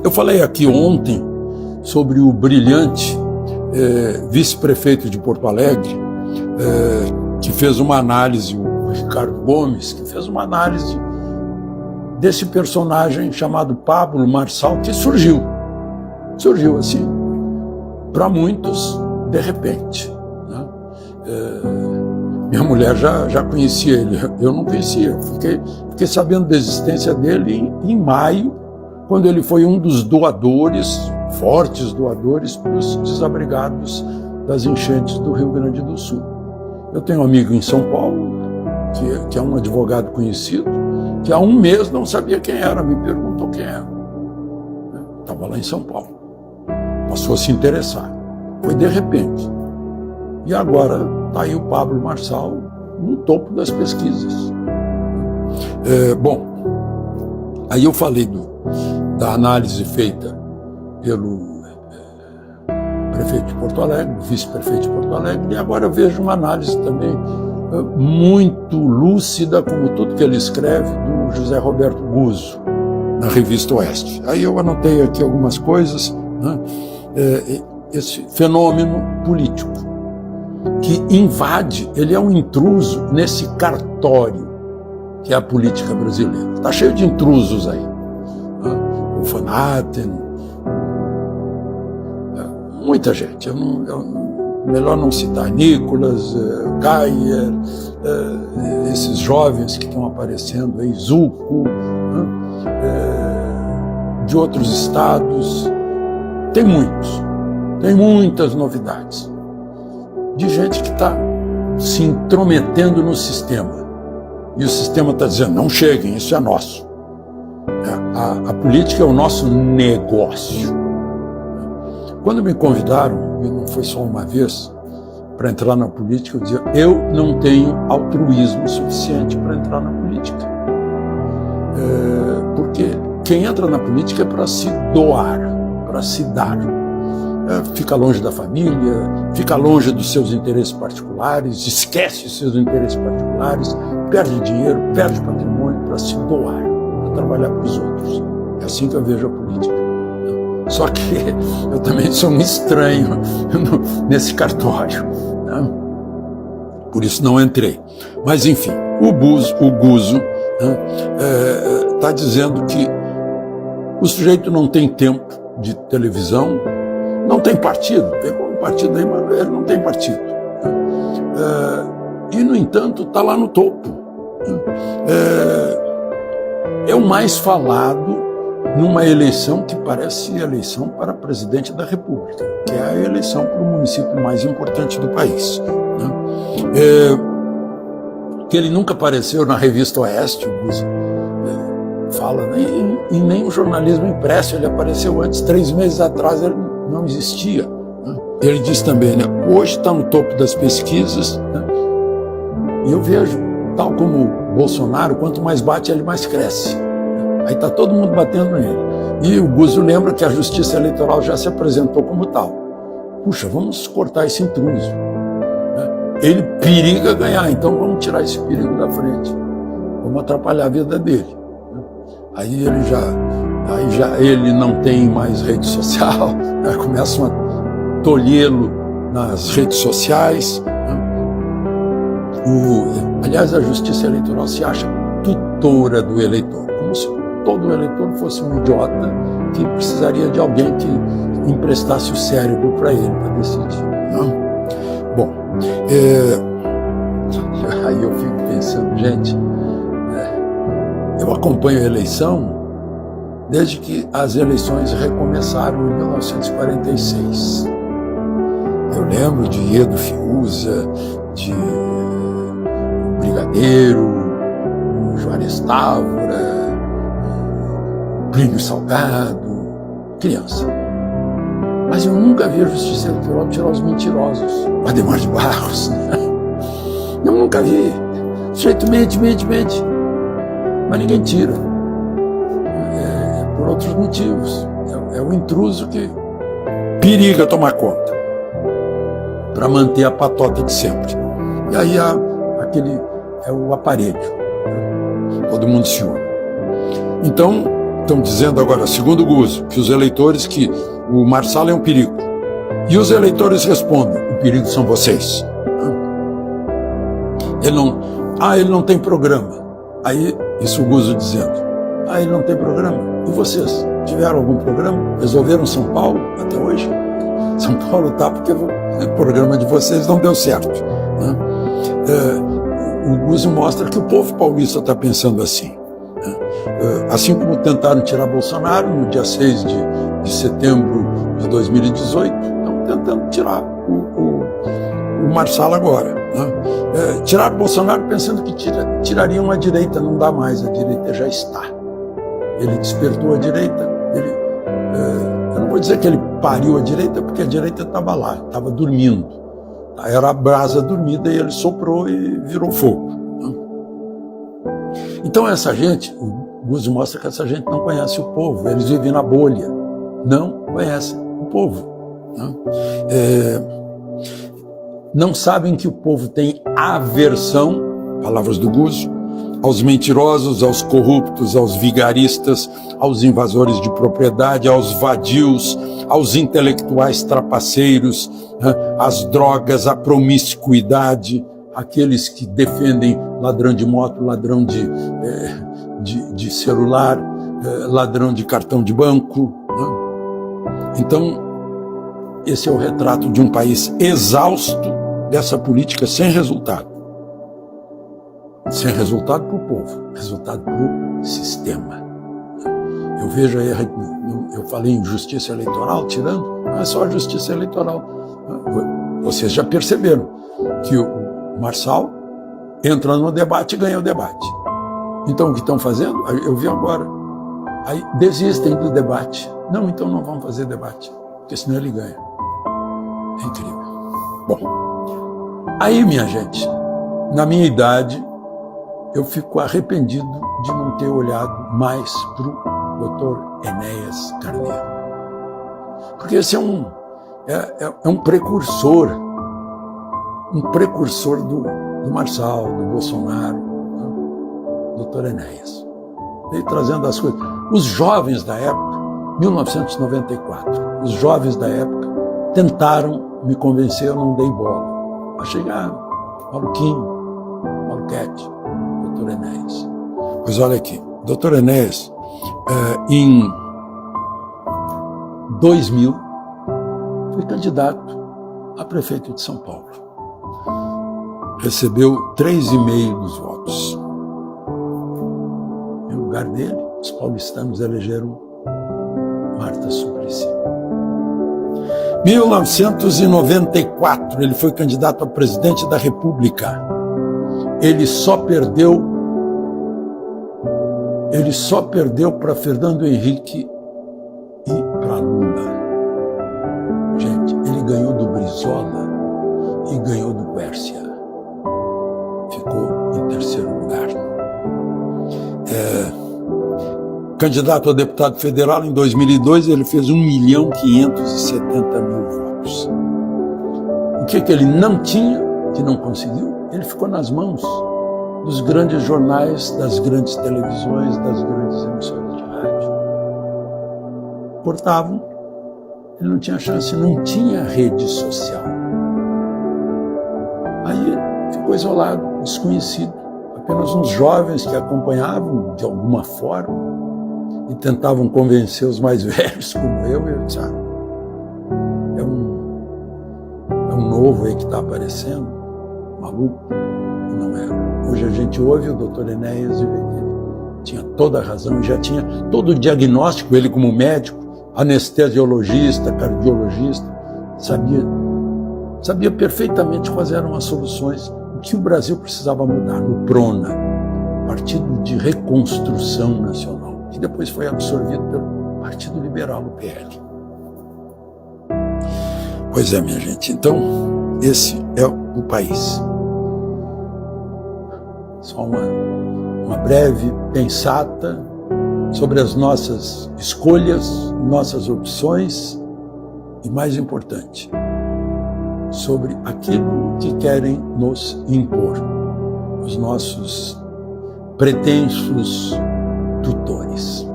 Eu falei aqui ontem sobre o brilhante vice-prefeito de Porto Alegre, que fez uma análise, o Ricardo Gomes, que fez uma análise desse personagem chamado Pablo Marçal, que surgiu assim, para muitos, de repente, né? Minha mulher já conhecia ele, eu não conhecia, fiquei sabendo da existência dele em maio, quando ele foi um dos doadores, fortes doadores, para os desabrigados das enchentes do Rio Grande do Sul. Eu tenho um amigo em São Paulo, que é um advogado conhecido, que há um mês não sabia quem era, me perguntou quem era. Estava lá em São Paulo. Passou a se interessar. Foi de repente. E agora está aí o Pablo Marçal no topo das pesquisas. Bom, aí eu falei da análise feita pelo prefeito de Porto Alegre, vice-prefeito de Porto Alegre, e agora eu vejo uma análise também muito lúcida, como tudo que ele escreve, do José Roberto Guzzo, na Revista Oeste. Aí eu anotei aqui algumas coisas, né? Esse fenômeno político que invade, ele é um intruso nesse cartório que é a política brasileira. Está cheio de intrusos aí. O Van Hatten, muita gente. Melhor não citar Nicolas, Geyer, esses jovens que estão aparecendo aí, Zucco, de outros estados. Tem muitas novidades. De gente que está se intrometendo no sistema. E o sistema está dizendo, não cheguem, isso é nosso. A política é o nosso negócio. Quando me convidaram, e não foi só uma vez, para entrar na política, eu dizia, eu não tenho altruísmo suficiente para entrar na política. Porque quem entra na política é para se doar, para se dar. Fica longe da família, fica longe dos seus interesses particulares, esquece os seus interesses particulares, perde dinheiro, perde patrimônio para se doar, para trabalhar para os outros. É assim que eu vejo a política. Só que eu também sou um estranho nesse cartório, né? Por isso não entrei. Mas enfim, o Guzzo está dizendo que o sujeito não tem tempo de televisão, não tem partido, pegou um partido aí, mas ele não tem partido. E, no entanto, está lá no topo. É o mais falado numa eleição que parece eleição para presidente da República, que é a eleição para o município mais importante do país. Que ele nunca apareceu na Revista Oeste, fala, em nenhum jornalismo impresso, ele apareceu antes, 3 meses atrás ele não existia. Ele diz também, hoje está no topo das pesquisas, e eu vejo, tal como Bolsonaro, quanto mais bate, ele mais cresce. Aí está todo mundo batendo nele. E o Guzzo lembra que a Justiça Eleitoral já se apresentou como tal. Puxa, vamos cortar esse intruso. Ele periga ganhar, então vamos tirar esse perigo da frente. Vamos atrapalhar a vida dele. Aí ele não tem mais rede social, começam a tolhê-lo nas redes sociais. Aliás, a Justiça Eleitoral se acha tutora do eleitor, como se todo eleitor fosse um idiota que precisaria de alguém que emprestasse o cérebro para ele, para decidir. Não? Bom, aí eu fico pensando, gente, eu acompanho a eleição desde que as eleições recomeçaram em 1946. Eu lembro de Edo Fiuza, de Brigadeiro, Juarez Távora, Plínio Salgado, criança. Mas eu nunca vi a Justiça Eleitoral tirar os mentirosos. O Adhemar de Barros. Eu nunca vi. O sujeito mente. Mas ninguém tira. Por outros motivos. É o intruso que periga tomar conta para manter a patota de sempre. E aí é o aparelho. Todo mundo se une. Então, Estão dizendo agora, segundo o Guzzo, que os eleitores, que o Marçal é um perigo. E os eleitores respondem, o perigo são vocês. Ele não tem programa. Aí, isso o Guzzo dizendo, ele não tem programa. E vocês, tiveram algum programa? Resolveram São Paulo até hoje? São Paulo tá porque o programa de vocês não deu certo. O Guzzo mostra que o povo paulista está pensando assim. Assim como tentaram tirar Bolsonaro no dia 6 de setembro de 2018, estão tentando tirar o Marçal agora. Tiraram Bolsonaro pensando que tirariam a direita, não dá mais, a direita já está. Ele despertou a direita, eu não vou dizer que ele pariu a direita, porque a direita estava lá, estava dormindo. Era a brasa dormida e ele soprou e virou fogo. Então essa gente, o Guzzo mostra que essa gente não conhece o povo, eles vivem na bolha, não conhecem o povo. Não sabem que o povo tem aversão, palavras do Guzzo, aos mentirosos, aos corruptos, aos vigaristas, aos invasores de propriedade, aos vadios, aos intelectuais trapaceiros, às drogas, à promiscuidade, aqueles que defendem ladrão de moto, ladrão de celular, ladrão de cartão de banco. Então, esse é o retrato de um país exausto dessa política sem resultado. Sem resultado para o povo, resultado para o sistema. Eu vejo aí, eu falei em justiça eleitoral, tirando, não é só a justiça eleitoral. Vocês já perceberam que o Marçal entra no debate e ganha o debate. Então o que estão fazendo? Eu vi agora. Aí desistem do debate. Não, então não vamos fazer debate, porque senão ele ganha. É incrível. Bom, aí minha gente, na minha idade, eu fico arrependido de não ter olhado mais para o Dr. Enéas Carneiro. Porque esse é um precursor do Marçal, do Bolsonaro, Dr. Enéas. Ele trazendo as coisas. Os jovens da época, 1994, os jovens da época tentaram me convencer, eu não dei bola. Achei, maluquinho, maluquete. Dr. Enéas. Pois olha aqui, Dr. Enéas, em 2000, foi candidato a prefeito de São Paulo. Recebeu 3,5% dos votos. Em lugar dele, os paulistanos elegeram Marta Suplicy. 1994, ele foi candidato a presidente da República. Ele só perdeu para Fernando Henrique e para Lula. Gente, ele ganhou do Brizola e ganhou do Quércia. Ficou em terceiro lugar. Candidato a deputado federal em 2002, ele fez 1.570.000 votos. O que ele não tinha, que não conseguiu? Ele ficou nas mãos dos grandes jornais, das grandes televisões, das grandes emissoras de rádio. Cortavam, ele não tinha chance, não tinha rede social. Aí ficou isolado, desconhecido. Apenas uns jovens que acompanhavam de alguma forma e tentavam convencer os mais velhos, como eu disse, é um novo aí que está aparecendo, maluco. Não era. Hoje a gente ouve o Dr. Enéas e vê que ele tinha toda a razão, já tinha todo o diagnóstico, ele como médico, anestesiologista, cardiologista, sabia perfeitamente quais eram as soluções, o que o Brasil precisava mudar no PRONA, Partido de Reconstrução Nacional, que depois foi absorvido pelo Partido Liberal, o PL. Pois é, minha gente, então esse é o país. Só uma breve pensata sobre as nossas escolhas, nossas opções e, mais importante, sobre aquilo que querem nos impor, os nossos pretensos tutores.